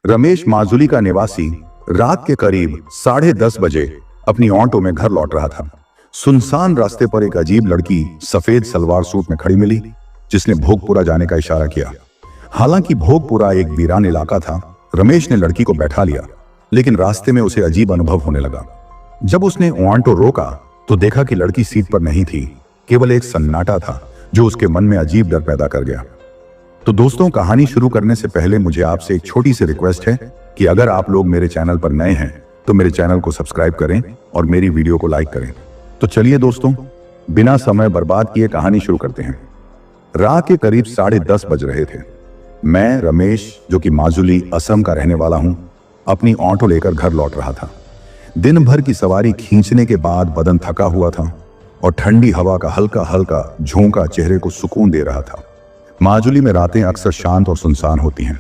रमेश माजुली का निवासी रात के करीब 10:30 बजे अपनी ऑटो में घर लौट रहा था। सुनसान रास्ते पर एक अजीब लड़की सफेद सलवार सूट में खड़ी मिली, जिसने भोगपुरा जाने का इशारा किया। हालांकि भोगपुरा एक वीरान इलाका था। रमेश ने लड़की को बैठा लिया, लेकिन रास्ते में उसे अजीब अनुभव होने लगा। जब उसने ऑटो रोका तो देखा कि लड़की सीट पर नहीं थी, केवल एक सन्नाटा था जो उसके मन में अजीब डर पैदा कर गया। तो दोस्तों, कहानी शुरू करने से पहले मुझे आपसे एक छोटी सी रिक्वेस्ट है कि अगर आप लोग मेरे चैनल पर नए हैं तो मेरे चैनल को सब्सक्राइब करें और मेरी वीडियो को लाइक करें। तो चलिए दोस्तों, बिना समय बर्बाद किए कहानी शुरू करते हैं। रात के करीब 10:30 बज रहे थे। मैं रमेश, जो कि माजुली असम का रहने वाला हूं, अपनी ऑटो लेकर घर लौट रहा था। दिन भर की सवारी खींचने के बाद बदन थका हुआ था और ठंडी हवा का हल्का हल्का झोंका चेहरे को सुकून दे रहा था। माजुली में रातें अक्सर शांत और सुनसान होती हैं।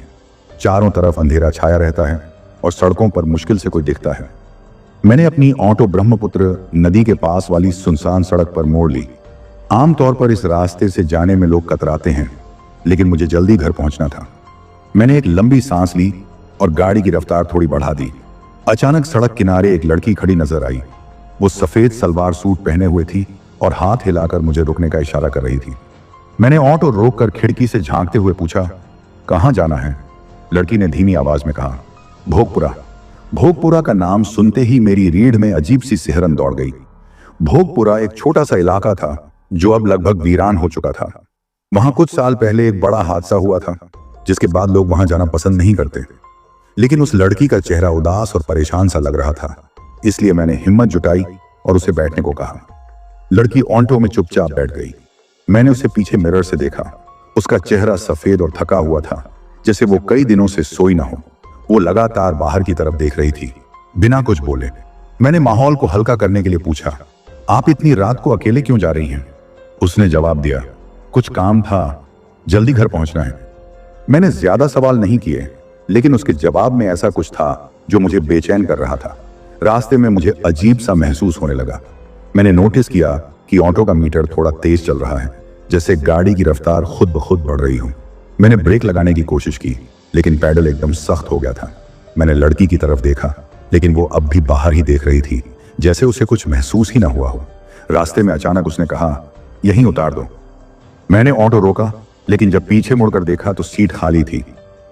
चारों तरफ अंधेरा छाया रहता है और सड़कों पर मुश्किल से कोई दिखता है। मैंने अपनी ऑटो ब्रह्मपुत्र नदी के पास वाली सुनसान सड़क पर मोड़ ली। आमतौर पर इस रास्ते से जाने में लोग कतराते हैं, लेकिन मुझे जल्दी घर पहुंचना था। मैंने एक लंबी सांस ली और गाड़ी की रफ्तार थोड़ी बढ़ा दी। अचानक सड़क किनारे एक लड़की खड़ी नजर आई। वो सफेद सलवार सूट पहने हुए थी और हाथ हिलाकर मुझे रुकने का इशारा कर रही थी। मैंने ऑटो रोककर खिड़की से झांकते हुए पूछा, कहां जाना है? लड़की ने धीमी आवाज में कहा, भोगपुरा। भोगपुरा का नाम सुनते ही मेरी रीढ़ में अजीब सी सिहरन दौड़ गई। भोगपुरा एक छोटा सा इलाका था जो अब लगभग वीरान हो चुका था। वहां कुछ साल पहले एक बड़ा हादसा हुआ था, जिसके बाद लोग वहां जाना पसंद नहीं करते। लेकिन उस लड़की का चेहरा उदास और परेशान सा लग रहा था, इसलिए मैंने हिम्मत जुटाई और उसे बैठने को कहा। लड़की ऑटो में चुपचाप बैठ गई। मैंने उसे पीछे मिरर से देखा। उसका चेहरा सफेद और थका हुआ था, जैसे वो कई दिनों से सोई ना हो। वो लगातार बाहर की तरफ देख रही थी, बिना कुछ बोले। मैंने माहौल को हल्का करने के लिए पूछा, आप इतनी रात को अकेले क्यों जा रही हैं? उसने जवाब दिया, कुछ काम था, जल्दी घर पहुंचना है। मैंने ज्यादा सवाल नहीं किए, लेकिन उसके जवाब में ऐसा कुछ था जो मुझे बेचैन कर रहा था। रास्ते में मुझे अजीब सा महसूस होने लगा। मैंने नोटिस किया कि ऑटो का मीटर थोड़ा तेज चल रहा है, जैसे गाड़ी की रफ्तार खुद ब खुद बढ़ रही हो। मैंने ब्रेक लगाने की कोशिश की, लेकिन पैडल एकदम सख्त हो गया था। मैंने लड़की की तरफ देखा, लेकिन वो अब भी बाहर ही देख रही थी, जैसे उसे कुछ महसूस ही ना हुआ हो। रास्ते में अचानक उसने कहा, यहीं उतार दो। मैंने ऑटो रोका, लेकिन जब पीछे मुड़कर देखा तो सीट खाली थी।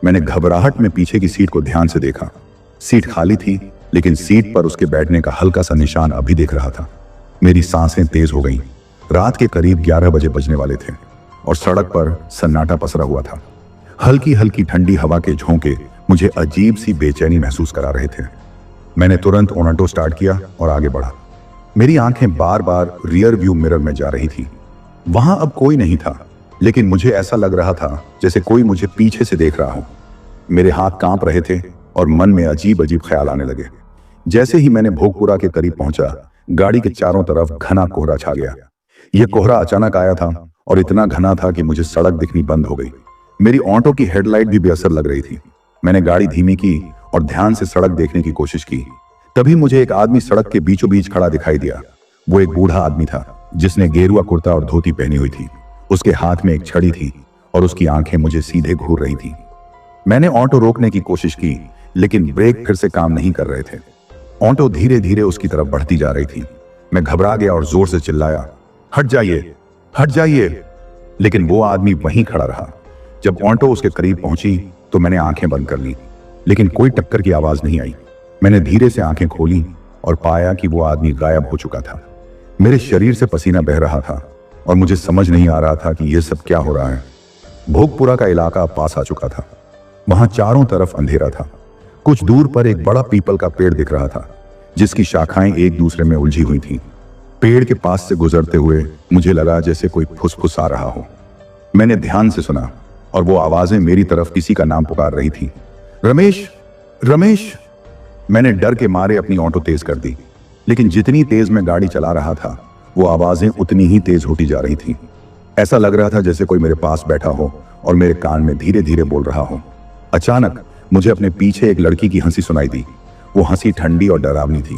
मैंने घबराहट में पीछे की सीट को ध्यान से देखा। सीट खाली थी, लेकिन सीट पर उसके बैठने का हल्का सा निशान अभी दिख रहा था। मेरी सांसें तेज हो गईं। रात के करीब 11 बजे बजने वाले थे और सड़क पर सन्नाटा पसरा हुआ था। हल्की हल्की ठंडी हवा के झोंके मुझे अजीब सी बेचैनी महसूस करा रहे थे। मैंने तुरंत ऑटो स्टार्ट किया और आगे बढ़ा। मेरी आंखें बार बार रियर व्यू मिरर में जा रही थी। वहां अब कोई नहीं था, लेकिन मुझे ऐसा लग रहा था जैसे कोई मुझे पीछे से देख रहा हो। मेरे हाथ कांप रहे थे और मन में अजीब अजीब ख्याल आने लगे। जैसे ही मैंने भोगपुरा के करीब पहुंचा, गाड़ी के चारों तरफ घना कोहरा छा गया। यह कोहरा अचानक आया था और इतना घना था कि मुझे सड़क दिखनी बंद हो गई। मेरी ऑटो की हेडलाइट भी बेअसर लग रही थी। मैंने गाड़ी धीमी की और ध्यान से सड़क देखने की कोशिश की। तभी मुझे एक आदमी सड़क के बीचों बीच खड़ा दिखाई दिया। वो एक बूढ़ा आदमी था, जिसने गेरुआ कुर्ता और धोती पहनी हुई थी। उसके हाथ में एक छड़ी थी और उसकी आंखें मुझे सीधे घूर रही थी। मैंने ऑटो रोकने की कोशिश की, लेकिन ब्रेक फिर से काम नहीं कर रहे थे। ऑटो धीरे धीरे उसकी तरफ बढ़ती जा रही थी। मैं घबरा गया और जोर से चिल्लाया, हट जाइए, हट जाइए। लेकिन वो आदमी वहीं खड़ा रहा। जब ऑटो उसके करीब पहुंची तो मैंने आंखें बंद कर ली, लेकिन कोई टक्कर की आवाज नहीं आई। मैंने धीरे से आंखें खोली और पाया कि वो आदमी गायब हो चुका था। मेरे शरीर से पसीना बह रहा था और मुझे समझ नहीं आ रहा था कि यह सब क्या हो रहा है। भोगपुरा का इलाका पास आ चुका था। वहां चारों तरफ अंधेरा था। कुछ दूर पर एक बड़ा पीपल का पेड़ दिख रहा था, जिसकी शाखाएं एक दूसरे में उलझी हुई थीं। पेड़ के पास से गुजरते हुए मुझे लगा जैसे कोई फुसफुसा रहा हो। मैंने ध्यान से सुना और वो आवाजें मेरी तरफ किसी का नाम पुकार रही थी, रमेश, रमेश। मैंने डर के मारे अपनी ऑटो तेज कर दी, लेकिन जितनी तेज मैं गाड़ी चला रहा था, वो आवाजें उतनी ही तेज होती जा रही थी। ऐसा लग रहा था जैसे कोई मेरे पास बैठा हो और मेरे कान में धीरे धीरे बोल रहा हो। अचानक मुझे अपने पीछे एक लड़की की हंसी सुनाई दी। वो हंसी ठंडी और डरावनी थी।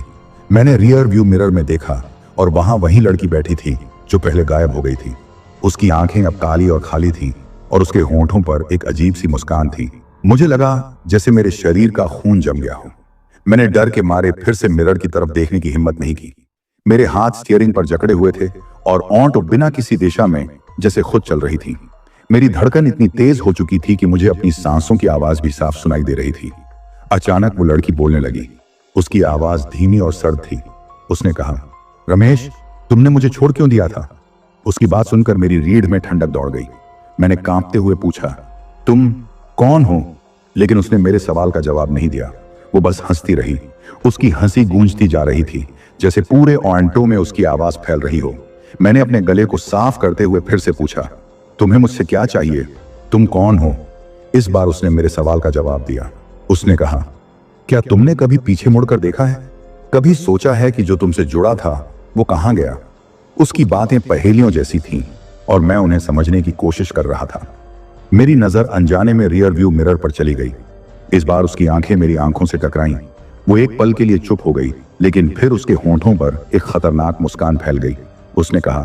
मैंने रियर व्यू मिरर में देखा और वहां वही लड़की बैठी थी जो पहले गायब हो गई थी। उसकी आंखें अब काली और खाली थी और उसके होंठों पर एक अजीब सी मुस्कान थी। मुझे लगा जैसे मेरे शरीर का खून जम गया हो। मैंने डर के मारे फिर से मिरर की तरफ देखने की हिम्मत नहीं की। मेरे हाथ स्टीयरिंग पर जकड़े हुए थे और ऑटो बिना किसी दिशा में जैसे खुद चल रही थी। मेरी धड़कन इतनी तेज हो चुकी थी कि मुझे अपनी सांसों की आवाज भी साफ सुनाई दे रही थी। अचानक वो लड़की बोलने लगी। उसकी आवाज धीमी और सर्द थी। उसने कहा, रमेश, तुमने मुझे छोड़ क्यों दिया था? उसकी बात सुनकर मेरी रीढ़ में ठंडक दौड़ गई। मैंने कांपते हुए पूछा, तुम कौन हो? लेकिन उसने मेरे सवाल का जवाब नहीं दिया। वो बस हंसती रही। उसकी हंसी गूंजती जा रही थी, जैसे पूरे ऑन्टो में उसकी आवाज फैल रही हो। मैंने अपने गले को साफ करते हुए फिर से पूछा, तुम्हें मुझसे क्या चाहिए? तुम कौन हो? इस बार उसने मेरे सवाल का जवाब दिया। उसने कहा, क्या तुमने कभी पीछे मुड़कर देखा है? कभी सोचा है कि जो तुमसे जुड़ा था वो कहां गया? उसकी बातें पहेलियों जैसी थीं और मैं उन्हें समझने की कोशिश कर रहा था। मेरी नजर अनजाने में रियर व्यू मिरर पर चली गई। इस बार उसकी आंखें मेरी आंखों से टकराईं। वो एक पल के लिए चुप हो गई, लेकिन फिर उसके होंठों पर एक खतरनाक मुस्कान फैल गई। उसने कहा,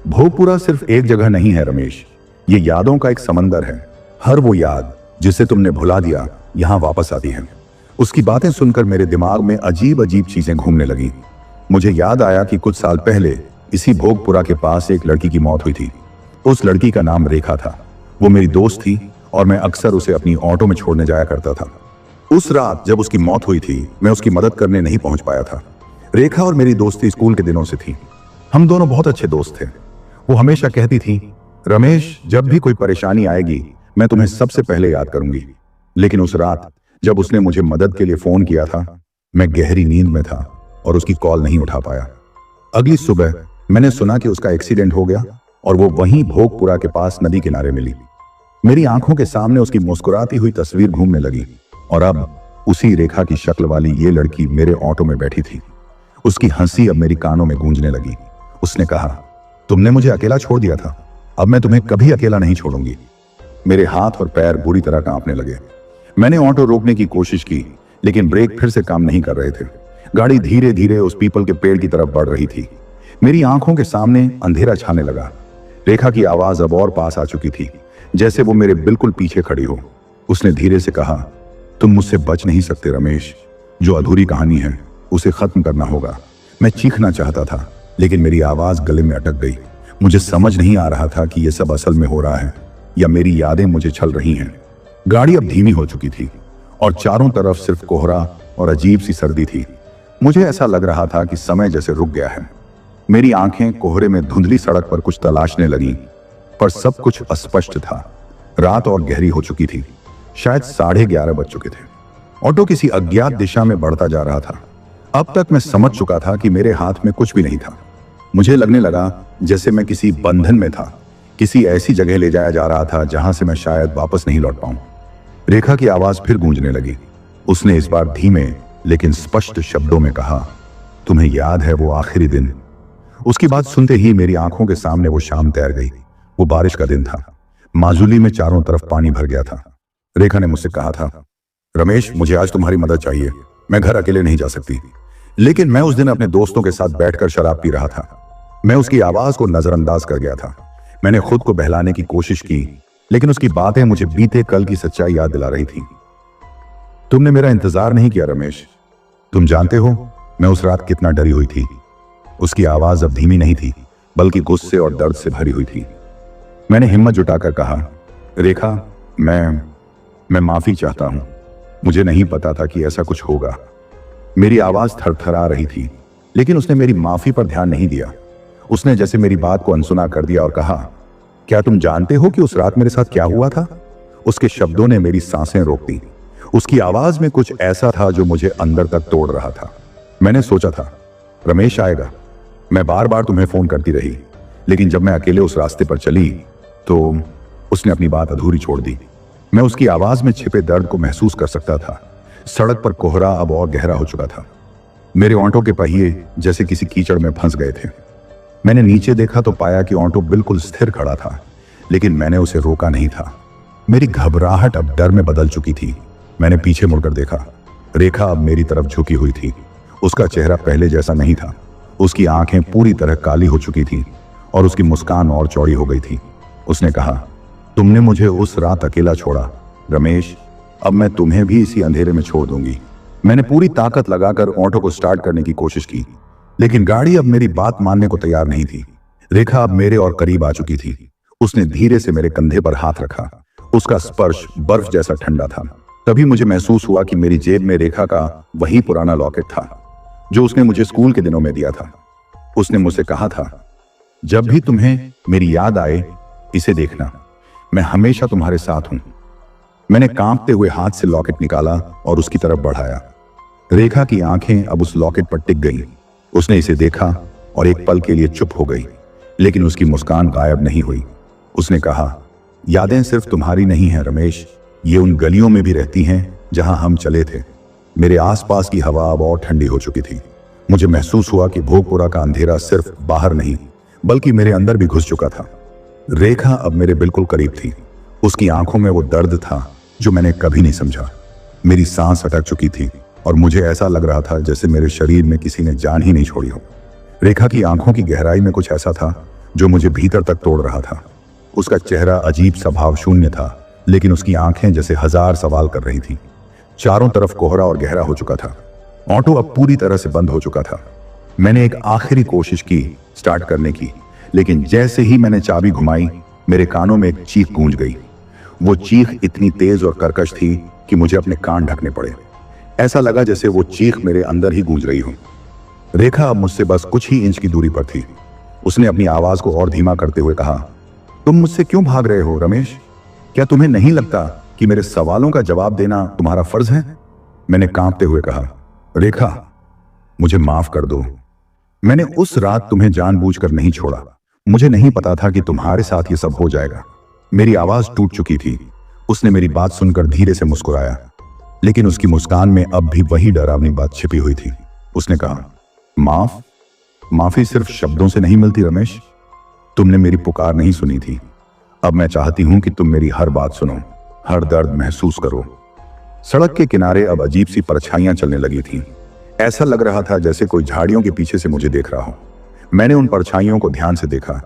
भोगपुरा सिर्फ एक जगह नहीं है रमेश, ये यादों का एक समंदर है। हर वो याद जिसे तुमने भुला दिया यहां वापस आती है। उसकी बातें सुनकर मेरे दिमाग में अजीब अजीब चीजें घूमने लगी। मुझे याद आया कि कुछ साल पहले इसी भोगपुरा के पास एक लड़की की मौत हुई थी। उस लड़की का नाम रेखा था। वो मेरी दोस्त थी और मैं अक्सर उसे अपनी ऑटो में छोड़ने जाया करता था। उस रात जब उसकी मौत हुई थी, मैं उसकी मदद करने नहीं पहुंच पाया था। रेखा और मेरी दोस्ती स्कूल के दिनों से थी। हम दोनों बहुत अच्छे दोस्त थे। वो हमेशा कहती थी, रमेश, जब भी कोई परेशानी आएगी मैं तुम्हें सबसे पहले याद करूंगी। लेकिन उस रात जब उसने मुझे मदद के लिए फोन किया था, मैं गहरी नींद में था और उसकी कॉल नहीं उठा पाया। अगली सुबह मैंने सुना कि उसका एक्सीडेंट हो गया और वो वहीं भोगपुरा के पास नदी किनारे मिली। मेरी आंखों के सामने उसकी मुस्कुराती हुई तस्वीर घूमने लगी और अब उसी रेखा की शक्ल वाली ये लड़की मेरे ऑटो में बैठी थी। उसकी हंसी अब मेरी कानों में गूंजने लगी। उसने कहा, तुमने मुझे अकेला छोड़ दिया था, अब मैं तुम्हें कभी अकेला नहीं छोड़ूंगी। मेरे हाथ और पैर बुरी तरह कांपने लगे। मैंने ऑटो रोकने की कोशिश की, लेकिन ब्रेक फिर से काम नहीं कर रहे थे। गाड़ी धीरे धीरे उस पीपल के पेड़ की तरफ बढ़ रही थी। मेरी आंखों के सामने अंधेरा छाने लगा। रेखा की आवाज अब और पास आ चुकी थी, जैसे वो मेरे बिल्कुल पीछे खड़ी हो। उसने धीरे से कहा, तुम मुझसे बच नहीं सकते रमेश। जो अधूरी कहानी है उसे खत्म करना होगा। मैं चीखना चाहता था, लेकिन मेरी आवाज गले में अटक गई। मुझे समझ नहीं आ रहा था कि यह सब असल में हो रहा है या मेरी यादें मुझे छल रही हैं। गाड़ी अब धीमी हो चुकी थी और चारों तरफ सिर्फ कोहरा और अजीब सी सर्दी थी। मुझे ऐसा लग रहा था कि समय जैसे रुक गया है। मेरी आंखें कोहरे में धुंधली सड़क पर कुछ तलाशने लगीं, पर सब कुछ अस्पष्ट था। रात और गहरी हो चुकी थी। शायद 11:30 बज चुके थे। ऑटो किसी अज्ञात दिशा में बढ़ता जा रहा था। अब तक मैं समझ चुका था कि मेरे हाथ में कुछ भी नहीं था। मुझे लगने लगा जैसे मैं किसी बंधन में था, किसी ऐसी जगह ले जाया जा रहा था जहां से मैं शायद वापस नहीं लौट पाऊं। रेखा की आवाज फिर गूंजने लगी। उसने इस बार धीमे लेकिन स्पष्ट शब्दों में कहा, तुम्हें याद है वो आखिरी दिन? उसकी बात सुनते ही मेरी आंखों के सामने वो शाम तैर गई। वो बारिश का दिन था। माजुली में चारों तरफ पानी भर गया था। रेखा ने मुझसे कहा था, रमेश, मुझे आज तुम्हारी मदद चाहिए। मैं घर अकेले नहीं जा सकती। लेकिन मैं उस दिन अपने दोस्तों के साथ बैठकर शराब पी रहा था। मैं उसकी आवाज को नजरअंदाज कर गया था। मैंने खुद को बहलाने की कोशिश की, लेकिन उसकी बातें मुझे बीते कल की सच्चाई याद दिला रही थी। तुमने मेरा इंतजार नहीं किया रमेश। तुम जानते हो मैं उस रात कितना डरी हुई थी। उसकी आवाज अब धीमी नहीं थी, बल्कि गुस्से और दर्द से भरी हुई थी। मैंने हिम्मत जुटाकर कहा, रेखा, मैं माफी चाहता हूं। मुझे नहीं पता था कि ऐसा कुछ होगा। मेरी आवाज थरथरा रही थी, लेकिन उसने मेरी माफी पर ध्यान नहीं दिया। उसने जैसे मेरी बात को अनसुना कर दिया और कहा, क्या तुम जानते हो कि उस रात मेरे साथ क्या हुआ था? उसके शब्दों ने मेरी सांसें रोक दी। उसकी आवाज में कुछ ऐसा था जो मुझे अंदर तक तोड़ रहा था। मैंने सोचा था रमेश आएगा। मैं बार बार तुम्हें फोन करती रही, लेकिन जब मैं अकेले उस रास्ते पर चली तो उसने अपनी बात अधूरी छोड़ दी। मैं उसकी आवाज में छिपे दर्द को महसूस कर सकता था। सड़क पर कोहरा अब और गहरा हो चुका था। मेरे ऑटो के पहिए जैसे किसी कीचड़ में फंस गए थे। मैंने नीचे देखा तो पाया कि ऑटो बिल्कुल स्थिर खड़ा था, लेकिन मैंने उसे रोका नहीं था। मेरी घबराहट अब डर में बदल चुकी थी। मैंने पीछे मुड़कर देखा। रेखा अब मेरी तरफ झुकी हुई थी। उसका चेहरा पहले जैसा नहीं था। उसकी आंखें पूरी तरह काली हो चुकी थी और उसकी मुस्कान और चौड़ी हो गई थी। उसने कहा, तुमने मुझे उस रात अकेला छोड़ा रमेश, अब मैं तुम्हें भी इसी अंधेरे में छोड़ दूंगी। मैंने पूरी ताकत लगाकर ऑटो को स्टार्ट करने की कोशिश की, लेकिन गाड़ी अब मेरी बात मानने को तैयार नहीं थी। रेखा अब मेरे और करीब आ चुकी थी। उसने धीरे से मेरे कंधे पर हाथ रखा। उसका स्पर्श बर्फ जैसा ठंडा था। तभी मुझे महसूस हुआ कि मेरी जेब में रेखा का वही पुराना लॉकेट था जो उसने मुझे स्कूल के दिनों में दिया था। उसने मुझसे कहा था, जब भी तुम्हें मेरी याद आए इसे देखना, मैं हमेशा तुम्हारे साथ हूं। मैंने कांपते हुए हाथ से लॉकेट निकाला और उसकी तरफ बढ़ाया। रेखा की आंखें अब उस लॉकेट पर टिक गईं। उसने इसे देखा और एक पल के लिए चुप हो गई, लेकिन उसकी मुस्कान गायब नहीं हुई। उसने कहा, यादें सिर्फ तुम्हारी नहीं हैं रमेश, ये उन गलियों में भी रहती हैं जहां हम चले थे। मेरे आसपास की हवा अब और ठंडी हो चुकी थी। मुझे महसूस हुआ कि भोगपुरा का अंधेरा सिर्फ बाहर नहीं बल्कि मेरे अंदर भी घुस चुका था। रेखा अब मेरे बिल्कुल करीब थी। उसकी आंखों में वो दर्द था जो मैंने कभी नहीं समझा। मेरी सांस अटक चुकी थी और मुझे ऐसा लग रहा था जैसे मेरे शरीर में किसी ने जान ही नहीं छोड़ी हो। रेखा की आंखों की गहराई में कुछ ऐसा था जो मुझे भीतर तक तोड़ रहा था। उसका चेहरा अजीब सा भाव शून्य था, लेकिन उसकी आंखें जैसे हजार सवाल कर रही थी। चारों तरफ कोहरा और गहरा हो चुका था। ऑटो अब पूरी तरह से बंद हो चुका था। मैंने एक आखिरी कोशिश की स्टार्ट करने की, लेकिन जैसे ही मैंने चाबी घुमाई, मेरे कानों में एक चीख गूंज गई। वो चीख इतनी तेज और कर्कश थी कि मुझे अपने कान ढकने पड़े। ऐसा लगा जैसे वो चीख मेरे अंदर ही गूंज रही हो। रेखा अब मुझसे बस कुछ ही इंच की दूरी पर थी। उसने अपनी आवाज को और धीमा करते हुए कहा, तुम मुझसे क्यों भाग रहे हो रमेश? क्या तुम्हें नहीं लगता कि मेरे सवालों का जवाब देना तुम्हारा फर्ज है? मैंने कांपते हुए कहा, रेखा, मुझे माफ कर दो। मैंने उस रात तुम्हें जानबूझकर नहीं छोड़ा। मुझे नहीं पता था कि तुम्हारे साथ ये सब हो जाएगा। मेरी आवाज टूट चुकी थी। उसने मेरी बात सुनकर धीरे से मुस्कुराया, लेकिन उसकी मुस्कान में अब भी वही डरावनी बात छिपी हुई थी। उसने कहा, माफी सिर्फ शब्दों से नहीं मिलती रमेश। तुमने मेरी पुकार नहीं सुनी थी। अब मैं चाहती हूं कि तुम मेरी हर बात सुनो, हर दर्द महसूस करो। सड़क के किनारे अब अजीब सी परछाइयां चलने लगी थीं। ऐसा लग रहा था जैसे कोई झाड़ियों के पीछे से मुझे देख रहा हो। मैंने उन परछाइयों को ध्यान से देखा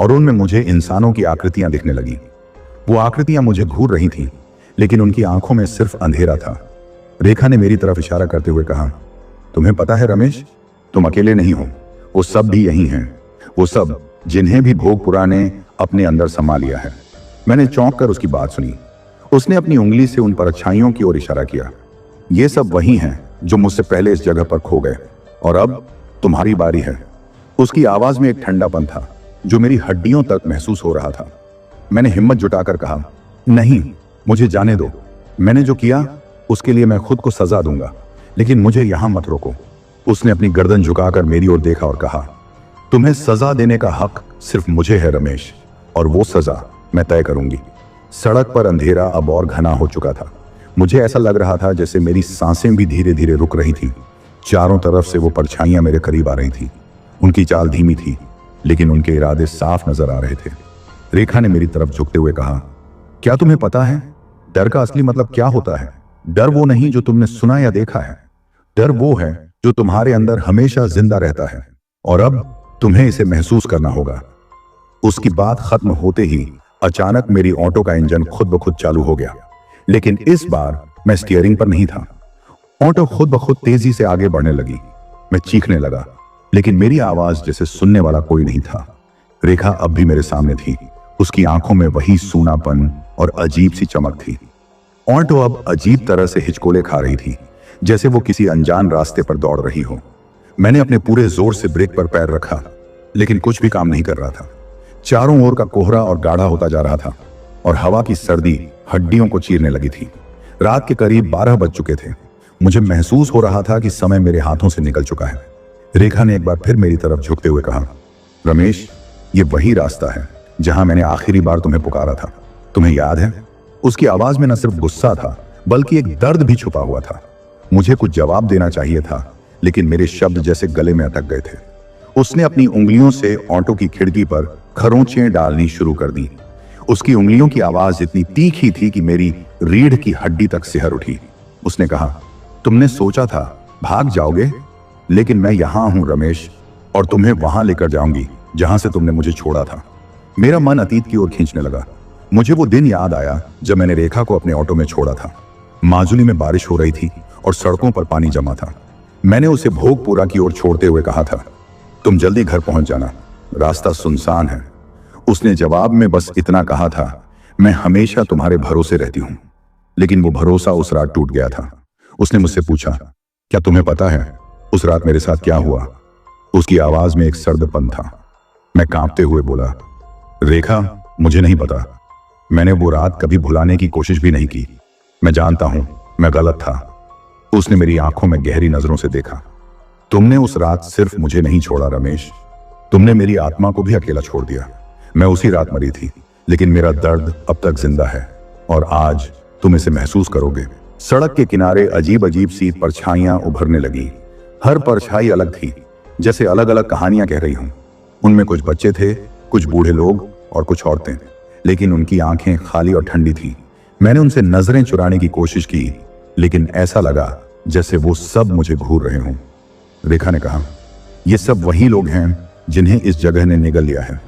और उनमें मुझे इंसानों की आकृतियां दिखने लगी। वो आकृतियां मुझे घूर रही थीं, लेकिन उनकी आंखों में सिर्फ अंधेरा था। रेखा ने मेरी तरफ इशारा करते हुए कहा, तुम्हें पता है रमेश, तुम अकेले नहीं हो। वो सब भी यही हैं, वो सब जिन्हें भी भोगपुरा ने अपने अंदर समा लिया है। मैंने चौंक कर उसकी बात सुनी। उसने अपनी उंगली से उन परछाइयों की ओर इशारा किया। ये सब वही हैं जो मुझसे पहले इस जगह पर खो गए, और अब तुम्हारी बारी है। उसकी आवाज में एक ठंडापन था जो मेरी हड्डियों तक महसूस हो रहा था। मैंने हिम्मत जुटाकर कहा, नहीं, मुझे जाने दो। मैंने जो किया उसके लिए मैं खुद को सजा दूंगा, लेकिन मुझे यहां मत रोको। उसने अपनी गर्दन झुकाकर मेरी ओर देखा और कहा, तुम्हें सजा देने का हक सिर्फ मुझे है रमेश, और वो सजा मैं तय करूंगी। सड़क पर अंधेरा अब और घना हो चुका था। मुझे ऐसा लग रहा था जैसे मेरी सांसें भी धीरे धीरे रुक रही थीं। चारों तरफ से वो परछाइयां मेरे करीब आ रही थीं। उनकी चाल धीमी थी, लेकिन उनके इरादे साफ नजर आ रहे थे। रेखा ने मेरी तरफ झुकते हुए कहा, क्या तुम्हें पता है डर का असली मतलब क्या होता है? डर वो नहीं जो तुमने सुना या देखा है। डर वो है जो तुम्हारे अंदर हमेशा जिंदा रहता है, और अब तुम्हें इसे महसूस करना होगा। उसकी बात खत्म होते ही अचानक मेरी ऑटो का इंजन खुद ब खुद चालू हो गया, लेकिन इस बार मैं स्टीयरिंग पर नहीं था। ऑटो खुद ब खुद तेजी से आगे बढ़ने लगी। मैं चीखने लगा, लेकिन मेरी आवाज जैसे सुनने वाला कोई नहीं था। रेखा अब भी मेरे सामने थी। उसकी आंखों में वही सूनापन और अजीब सी चमक थी। ऑटो अब अजीब तरह से हिचकोले खा रही थी, जैसे वो किसी अनजान रास्ते पर दौड़ रही हो। मैंने अपने पूरे जोर से ब्रेक पर पैर रखा, लेकिन कुछ भी काम नहीं कर रहा था। चारों ओर का कोहरा और गाढ़ा होता जा रहा था, और हवा की सर्दी हड्डियों को चीरने लगी थी। रात के करीब 12 बज चुके थे। मुझे महसूस हो रहा था कि समय मेरे हाथों से निकल चुका है। रेखा ने एक बार फिर मेरी तरफ झुकते हुए कहा, रमेश, ये वही रास्ता है जहां मैंने आखिरी बार तुम्हें पुकारा था। तुम्हें याद है? उसकी आवाज में न सिर्फ गुस्सा था, बल्कि एक दर्द भी छुपा हुआ था। मुझे कुछ जवाब देना चाहिए था, लेकिन मेरे शब्द जैसे गले में अटक गए थे। उसने अपनी उंगलियों से ऑटो की खिड़की पर खरोंचें डालनी शुरू कर दी। उसकी उंगलियों की आवाज इतनी तीखी थी कि मेरी रीढ़ की हड्डी तक सिहर उठी। उसने कहा, तुमने सोचा था भाग जाओगे, लेकिन मैं यहां हूं रमेश, और तुम्हें वहां लेकर जाऊंगी जहां से तुमने मुझे छोड़ा था। मेरा मन अतीत की ओर खींचने लगा। मुझे वो दिन याद आया जब मैंने रेखा को अपने ऑटो में छोड़ा था। माजुली में बारिश हो रही थी और सड़कों पर पानी जमा था। मैंने उसे भोगपुरा की ओर छोड़ते हुए कहा था, तुम जल्दी घर पहुंच जाना, रास्ता सुनसान है। उसने जवाब में बस इतना कहा था, मैं हमेशा तुम्हारे भरोसे रहती हूं। लेकिन वो भरोसा उस रात टूट गया था। उसने मुझसे पूछा, क्या तुम्हें पता है उस रात मेरे साथ क्या हुआ? उसकी आवाज में एक सर्दपन था। मैं कांपते हुए बोला, रेखा, मुझे नहीं पता। मैंने वो रात कभी भुलाने की कोशिश भी नहीं की। मैं जानता हूं, मैं गलत था। उसने मेरी आंखों में गहरी नजरों से देखा। तुमने उस रात सिर्फ मुझे नहीं छोड़ा रमेश, तुमने मेरी आत्मा को भी अकेला छोड़ दिया। मैं उसी रात मरी थी, लेकिन मेरा दर्द अब तक जिंदा है और आज तुम इसे महसूस करोगे। सड़क के किनारे अजीब अजीब सी परछाइयां उभरने लगी। हर परछाई अलग थी, जैसे अलग अलग कहानियां कह रही हूं। उनमें कुछ बच्चे थे, कुछ बूढ़े लोग और कुछ औरतें, लेकिन उनकी आंखें खाली और ठंडी थी। मैंने उनसे नजरें चुराने की कोशिश की, लेकिन ऐसा लगा जैसे वो सब मुझे घूर रहे हों। रेखा ने कहा, ये सब वही लोग हैं जिन्हें इस जगह ने निगल लिया है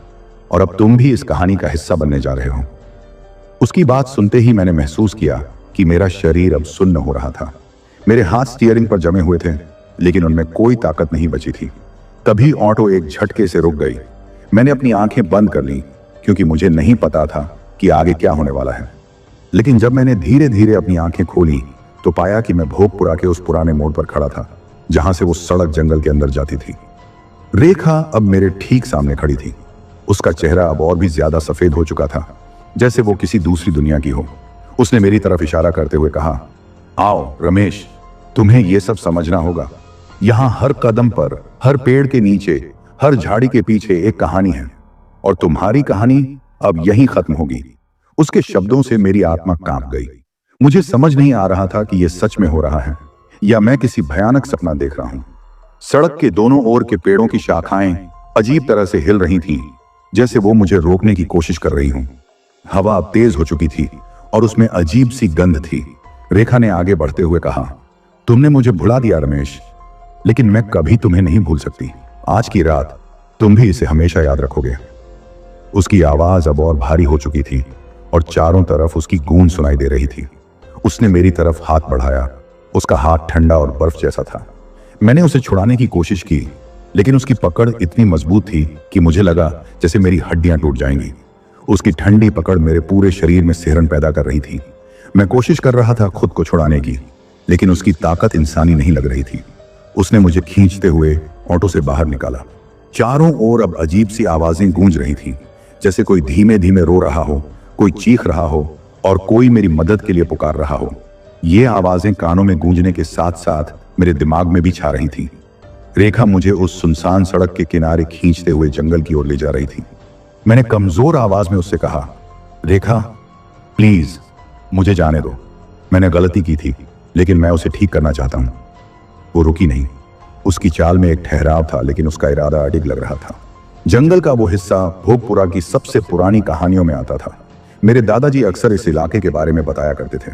और अब तुम भी इस कहानी का हिस्सा बनने जा रहे हो। उसकी बात सुनते ही मैंने महसूस किया कि मेरा शरीर अब सुन्न हो रहा था। मेरे हाथ स्टीयरिंग पर जमे हुए थे, लेकिन उनमें कोई ताकत नहीं बची थी। तभी ऑटो एक झटके से रुक गई। मैंने अपनी आंखें बंद कर ली, क्योंकि मुझे नहीं पता था कि आगे क्या होने वाला है। लेकिन जब मैंने धीरे धीरे अपनी आंखें खोली तो पाया कि मैं भोगपुरा के उस पुराने मोड़ पर खड़ा था, जहां से वो सड़क जंगल के अंदर जाती थी। रेखा अब मेरे ठीक सामने खड़ी थी। उसका चेहरा अब और भी ज्यादा सफेद हो चुका था, जैसे वो किसी दूसरी दुनिया की हो। उसने मेरी तरफ इशारा करते हुए कहा, आओ रमेश, तुम्हें यह सब समझना होगा। यहां हर कदम पर, हर पेड़ के नीचे, हर झाड़ी के पीछे एक कहानी है और तुम्हारी कहानी अब यहीं खत्म होगी। उसके शब्दों से मेरी आत्मा कांप गई। मुझे समझ नहीं आ रहा था कि यह सच में हो रहा है या मैं किसी भयानक सपना देख रहा हूं। सड़क के दोनों ओर के पेड़ों की शाखाएं अजीब तरह से हिल रही थीं, जैसे वो मुझे रोकने की कोशिश कर रही हूं। हवा अब तेज हो चुकी थी और उसमें अजीब सी गंध थी। रेखा ने आगे बढ़ते हुए कहा, तुमने मुझे भुला दिया रमेश, लेकिन मैं कभी तुम्हें नहीं भूल सकती। आज की रात तुम भी इसे हमेशा याद रखोगे। उसकी आवाज अब और भारी हो चुकी थी और चारों तरफ उसकी गूंज सुनाई दे रही थी। उसने मेरी तरफ हाथ बढ़ाया। उसका हाथ ठंडा और बर्फ जैसा था। मैंने उसे छुड़ाने की कोशिश की, लेकिन उसकी पकड़ इतनी मजबूत थी कि मुझे लगा जैसे मेरी हड्डियां टूट जाएंगी। उसकी ठंडी पकड़ मेरे पूरे शरीर में सिहरन पैदा कर रही थी। मैं कोशिश कर रहा था खुद को छुड़ाने की, लेकिन उसकी ताकत इंसानी नहीं लग रही थी। उसने मुझे खींचते हुए ऑटो से बाहर निकाला। चारों ओर अब अजीब सी आवाजें गूंज रही थीं, जैसे कोई धीमे धीमे रो रहा हो, कोई चीख रहा हो और कोई मेरी मदद के लिए पुकार रहा हो। ये आवाजें कानों में गूंजने के साथ साथ मेरे दिमाग में भी छा रही थीं। रेखा मुझे उस सुनसान सड़क के किनारे खींचते हुए जंगल की ओर ले जा रही थी। मैंने कमजोर आवाज में उससे कहा, रेखा प्लीज मुझे जाने दो। मैंने गलती की थी, लेकिन मैं उसे ठीक करना चाहता हूं। वो रुकी नहीं। उसकी चाल में एक ठहराव था, लेकिन उसका इरादा अडिग लग रहा था। जंगल का वो हिस्सा भोगपुरा की सबसे पुरानी कहानियों में आता था। मेरे दादाजी अक्सर इस इलाके के बारे में बताया करते थे।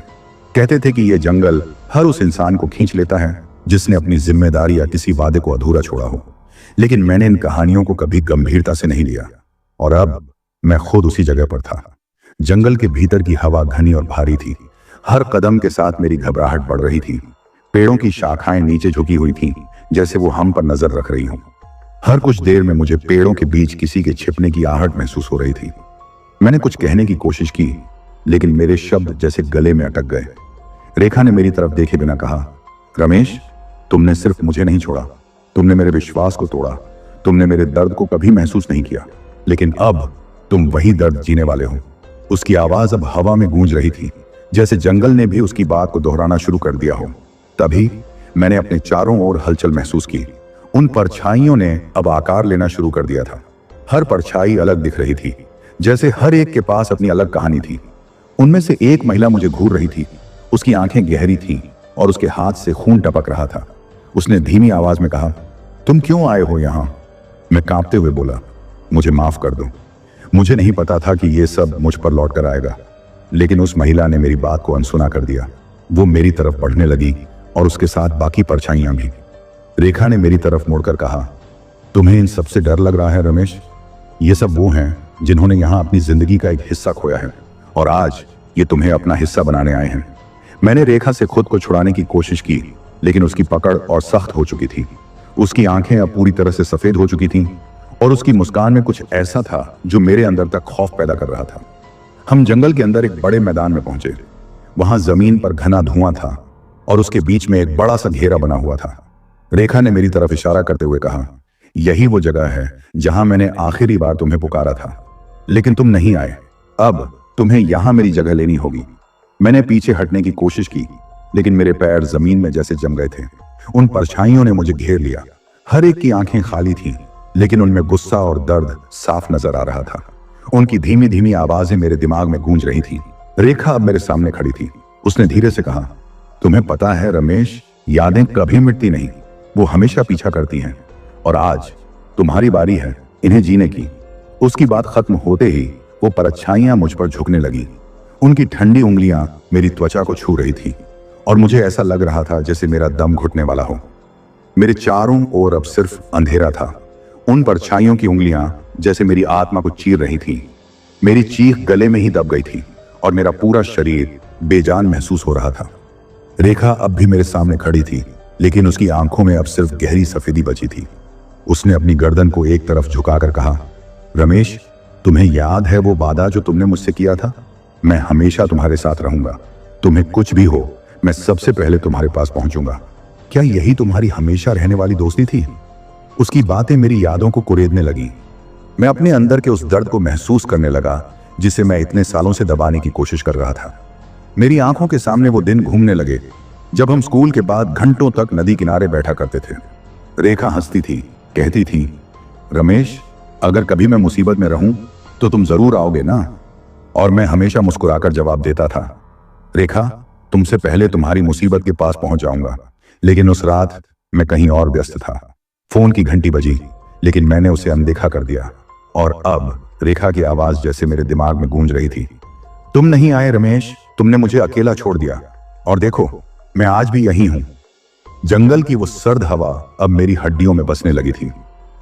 कहते थे कि यह जंगल हर उस इंसान को खींच लेता है जिसने अपनी जिम्मेदारी या किसी वादे को अधूरा छोड़ा हो। लेकिन मैंने इन कहानियों को कभी गंभीरता से नहीं लिया और अब मैं खुद उसी जगह पर था। जंगल के भीतर की हवा घनी और भारी थी। हर कदम के साथ मेरी घबराहट बढ़ रही थी। पेड़ों की शाखाएं नीचे झुकी हुई थीं, जैसे वो हम पर नजर रख रही हों। हर कुछ देर में मुझे पेड़ों के बीच किसी के छिपने की आहट महसूस हो रही थी। मैंने कुछ कहने की कोशिश की, लेकिन मेरे शब्द जैसे गले में अटक गए। रेखा ने मेरी तरफ देखे बिना कहा, रमेश, तुमने सिर्फ मुझे नहीं छोड़ा, तुमने मेरे विश्वास को तोड़ा। तुमने मेरे दर्द को कभी महसूस नहीं किया, लेकिन अब तुम वही दर्द जीने वाले हो। उसकी आवाज अब हवा में गूंज रही थी, जैसे जंगल ने भी उसकी बात को दोहराना शुरू कर दिया हो। तभी मैंने अपने चारों ओर हलचल महसूस की। उन परछाइयों ने अब आकार लेना शुरू कर दिया था। हर परछाई अलग दिख रही थी, जैसे हर एक के पास अपनी अलग कहानी थी। उनमें से एक महिला मुझे घूर रही थी। उसकी आंखें गहरी थीं और उसके हाथ से खून टपक रहा था। उसने धीमी आवाज में कहा, तुम क्यों आए हो यहां? मैं कांपते हुए बोला, मुझे माफ कर दो। मुझे नहीं पता था कि यह सब मुझ पर लौट कर आएगा। लेकिन उस महिला ने मेरी बात को अनसुना कर दिया। वो मेरी तरफ बढ़ने लगी और उसके साथ बाकी परछाइयां भी। रेखा ने मेरी तरफ मुड़कर कहा, तुम्हें इन सबसे डर लग रहा है रमेश? ये सब वो हैं जिन्होंने यहां अपनी जिंदगी का एक हिस्सा खोया है और आज ये तुम्हें अपना हिस्सा बनाने आए हैं। मैंने रेखा से खुद को छुड़ाने की कोशिश की, लेकिन उसकी पकड़ और सख्त हो चुकी थी। उसकी आंखें अब पूरी तरह से सफेद हो चुकी थीं और उसकी मुस्कान में कुछ ऐसा था जो मेरे अंदर तक खौफ पैदा कर रहा था। हम जंगल के अंदर एक बड़े मैदान में पहुंचे। वहां जमीन पर घना धुआं था और उसके बीच में एक बड़ा सा घेरा बना हुआ था। रेखा ने मेरी तरफ इशारा करते हुए कहा, यही वो जगह है जहां मैंने आखिरी बार तुम्हें पुकारा था, लेकिन तुम नहीं आए। अब तुम्हें यहां मेरी जगह लेनी होगी। मैंने पीछे हटने की कोशिश की, लेकिन मेरे पैर जमीन में जैसे जम गए थे। उन परछाइयों ने मुझे घेर लिया। हर एक की आंखें खाली थीं, लेकिन उनमें गुस्सा और दर्द साफ नजर आ रहा था। उनकी धीमी धीमी आवाजें मेरे दिमाग में गूंज रही थीं। रेखा अब मेरे सामने खड़ी थी। उसने धीरे से कहा, तुम्हें पता है रमेश, यादें कभी मिटती नहीं, वो हमेशा पीछा करती हैं, और आज तुम्हारी बारी है इन्हें जीने की। उसकी बात खत्म होते ही वो परछाइयां मुझ पर झुकने लगी। उनकी ठंडी उंगलियां मेरी त्वचा को छू रही थी और मुझे ऐसा लग रहा था जैसे मेरा दम घुटने वाला हो। मेरे चारों ओर अब सिर्फ अंधेरा था। उन परछाइयों की उंगलियां जैसे मेरी आत्मा को चीर रही थी। मेरी चीख गले में ही दब गई थी और मेरा पूरा शरीर बेजान महसूस हो रहा था। रेखा अब भी मेरे सामने खड़ी थी, लेकिन उसकी आंखों में अब सिर्फ गहरी सफेदी बची थी। उसने अपनी गर्दन को एक तरफ झुकाकर कहा, रमेश, तुम्हें याद है वो वादा जो तुमने मुझसे किया था? मैं हमेशा तुम्हारे साथ रहूंगा। तुम्हें कुछ भी हो, मैं सबसे पहले तुम्हारे पास पहुंचूंगा। क्या यही तुम्हारी हमेशा रहने वाली दोस्ती थी? उसकी बातें मेरी यादों को कुरेदने लगी। मैं अपने अंदर के उस दर्द को महसूस करने लगा जिसे मैं इतने सालों से दबाने की कोशिश कर रहा था। मेरी आंखों के सामने वो दिन घूमने लगे जब हम स्कूल के बाद घंटों तक नदी किनारे बैठा करते थे। रेखा हंसती थी, कहती थी, रमेश, अगर कभी मैं मुसीबत में रहूं तो तुम जरूर आओगे ना? और मैं हमेशा मुस्कुराकर जवाब देता था, रेखा, तुमसे पहले तुम्हारी मुसीबत के पास पहुंच जाऊंगा। लेकिन उस रात मैं कहीं और व्यस्त था। फोन की घंटी बजी, लेकिन मैंने उसे अनदेखा कर दिया। और अब रेखा की आवाज जैसे मेरे दिमाग में गूंज रही थी, तुम नहीं आए रमेश, तुमने मुझे अकेला छोड़ दिया, और देखो मैं आज भी यही हूं। जंगल की वो सर्द हवा अब मेरी हड्डियों में बसने लगी थी।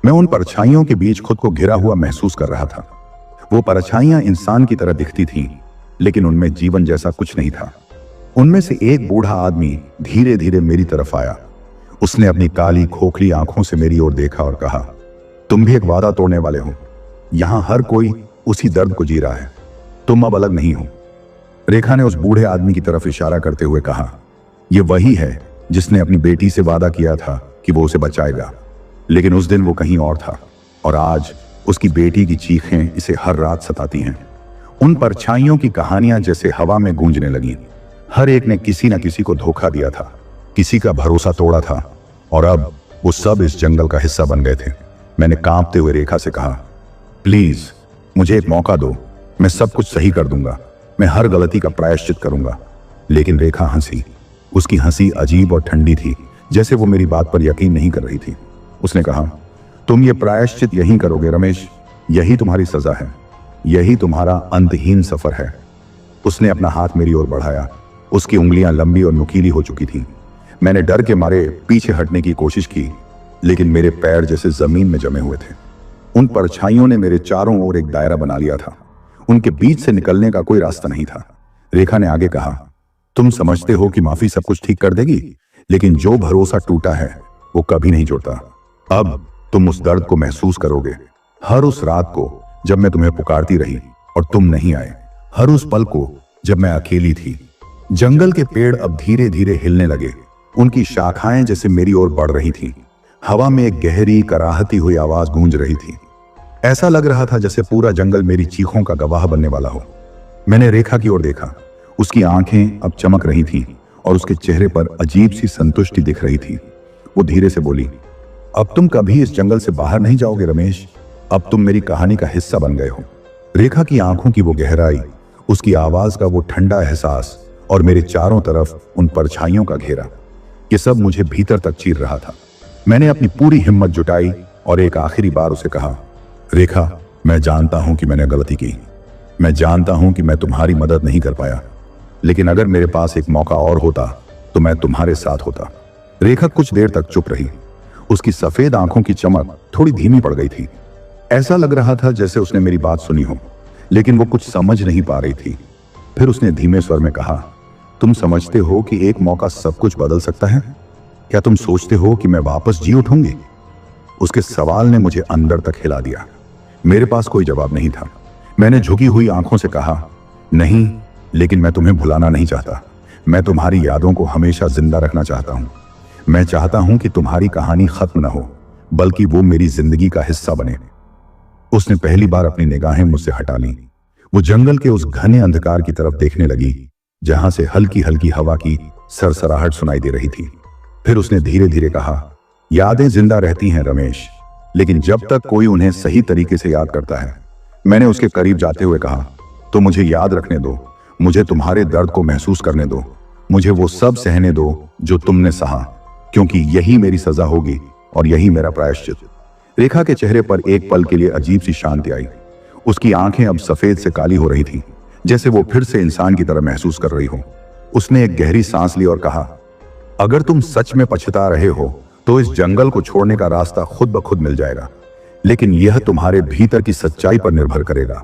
मैं उन परछाइयों के बीच खुद को घिरा हुआ महसूस कर रहा था। वो परछाइयां इंसान की तरह दिखती थीं, लेकिन उनमें जीवन जैसा कुछ नहीं था। उनमें से एक बूढ़ा आदमी धीरे धीरे मेरी तरफ आया। उसने अपनी काली खोखली आंखों से मेरी ओर देखा और कहा, तुम भी एक वादा तोड़ने वाले हो। यहां हर कोई उसी दर्द को जी रहा है, तुम अब अलग नहीं हो। रेखा ने उस बूढ़े आदमी की तरफ इशारा करते हुए कहा, यह वही है जिसने अपनी बेटी से वादा किया था कि वो उसे बचाएगा, लेकिन उस दिन वो कहीं और था, और आज उसकी बेटी की चीखें इसे हर रात सताती हैं। उन परछाइयों की कहानियां जैसे हवा में गूंजने लगी। हर एक ने किसी न किसी को धोखा दिया था, किसी का भरोसा तोड़ा था, और अब वो सब इस जंगल का हिस्सा बन गए थे। मैंने कांपते हुए रेखा से कहा, प्लीज मुझे एक मौका दो, मैं सब कुछ सही कर दूंगा, मैं हर गलती का प्रायश्चित करूंगा। लेकिन रेखा हंसी। उसकी हंसी अजीब और ठंडी थी, जैसे वो मेरी बात पर यकीन नहीं कर रही थी। उसने कहा, तुम ये प्रायश्चित यहीं करोगे रमेश, यही तुम्हारी सजा है, यही तुम्हारा अंतहीन सफर है। उसने अपना हाथ मेरी ओर बढ़ाया। उसकी उंगलियां लंबी और नुकीली हो चुकी थीं। मैंने डर के मारे पीछे हटने की कोशिश की, लेकिन मेरे पैर जैसे जमीन में जमे हुए थे। उन परछाइयों ने मेरे चारों ओर एक दायरा बना लिया था। उनके बीच से निकलने का कोई रास्ता नहीं था। रेखा ने आगे कहा, तुम समझते हो कि माफी सब कुछ ठीक कर देगी, लेकिन जो भरोसा टूटा है वो कभी नहीं जुड़ता। अब तुम उस दर्द को महसूस करोगे, हर उस रात को जब मैं तुम्हें पुकारती रही और तुम नहीं आए, हर उस पल को जब मैं अकेली थी। जंगल के पेड़ अब धीरे धीरे हिलने लगे। उनकी शाखाएं जैसे मेरी ओर बढ़ रही थीं। हवा में एक गहरी कराहती हुई आवाज गूंज रही थी। ऐसा लग रहा था जैसे पूरा जंगल मेरी चीखों का गवाह बनने वाला हो। मैंने रेखा की ओर देखा। उसकी आंखें अब चमक रही थीं और उसके चेहरे पर अजीब सी संतुष्टि दिख रही थी। वो धीरे से बोली, अब तुम कभी इस जंगल से बाहर नहीं जाओगे रमेश, अब तुम मेरी कहानी का हिस्सा बन गए हो। रेखा की आंखों की वो गहराई, उसकी आवाज का वो ठंडा एहसास, और मेरे चारों तरफ उन परछाइयों का घेरा, ये सब मुझे भीतर तक चीर रहा था। मैंने अपनी पूरी हिम्मत जुटाई और एक आखिरी बार उसे कहा, रेखा, मैं जानता हूं कि मैंने गलती की, मैं जानता हूं कि मैं तुम्हारी मदद नहीं कर पाया, लेकिन अगर मेरे पास एक मौका और होता तो मैं तुम्हारे साथ होता। रेखा कुछ देर तक चुप रही। उसकी सफेद आंखों की चमक थोड़ी धीमी पड़ गई थी। ऐसा लग रहा था जैसे उसने मेरी बात सुनी हो, लेकिन वो कुछ समझ नहीं पा रही थी। फिर उसने धीमे स्वर में कहा, तुम समझते हो कि एक मौका सब कुछ बदल सकता है? क्या तुम सोचते हो कि मैं वापस जी उठूंगी? उसके सवाल ने मुझे अंदर तक हिला दिया। मेरे पास कोई जवाब नहीं था। मैंने झुकी हुई आंखों से कहा, नहीं, लेकिन मैं तुम्हें भुलाना नहीं चाहता। मैं तुम्हारी यादों को हमेशा जिंदा रखना चाहता हूं। मैं चाहता हूं कि तुम्हारी कहानी खत्म न हो, बल्कि वो मेरी जिंदगी का हिस्सा बने। उसने पहली बार अपनी निगाहें मुझसे हटा ली। वो जंगल के उस घने अंधकार की तरफ देखने लगी, जहां से हल्की हल्की हवा की सरसराहट सुनाई दे रही थी। फिर उसने धीरे धीरे कहा, यादें जिंदा रहती हैं रमेश, लेकिन जब तक कोई उन्हें सही तरीके से याद करता है। मैंने उसके करीब जाते हुए कहा, तो मुझे याद रखने दो, मुझे तुम्हारे दर्द को महसूस करने दो, मुझे वो सब सहने दो जो तुमने सहा, क्योंकि यही मेरी सजा होगी और यही मेरा प्रायश्चित। रेखा के चेहरे पर एक पल के लिए अजीब सी शांति आई। उसकी आंखें अब सफेद से काली हो रही थीं, जैसे वो फिर से इंसान की तरह महसूस कर रही हो। उसने एक गहरी सांस ली और कहा, अगर तुम सच में पछता रहे हो तो इस जंगल को छोड़ने का रास्ता खुद ब खुद मिल जाएगा, लेकिन यह तुम्हारे भीतर की सच्चाई पर निर्भर करेगा।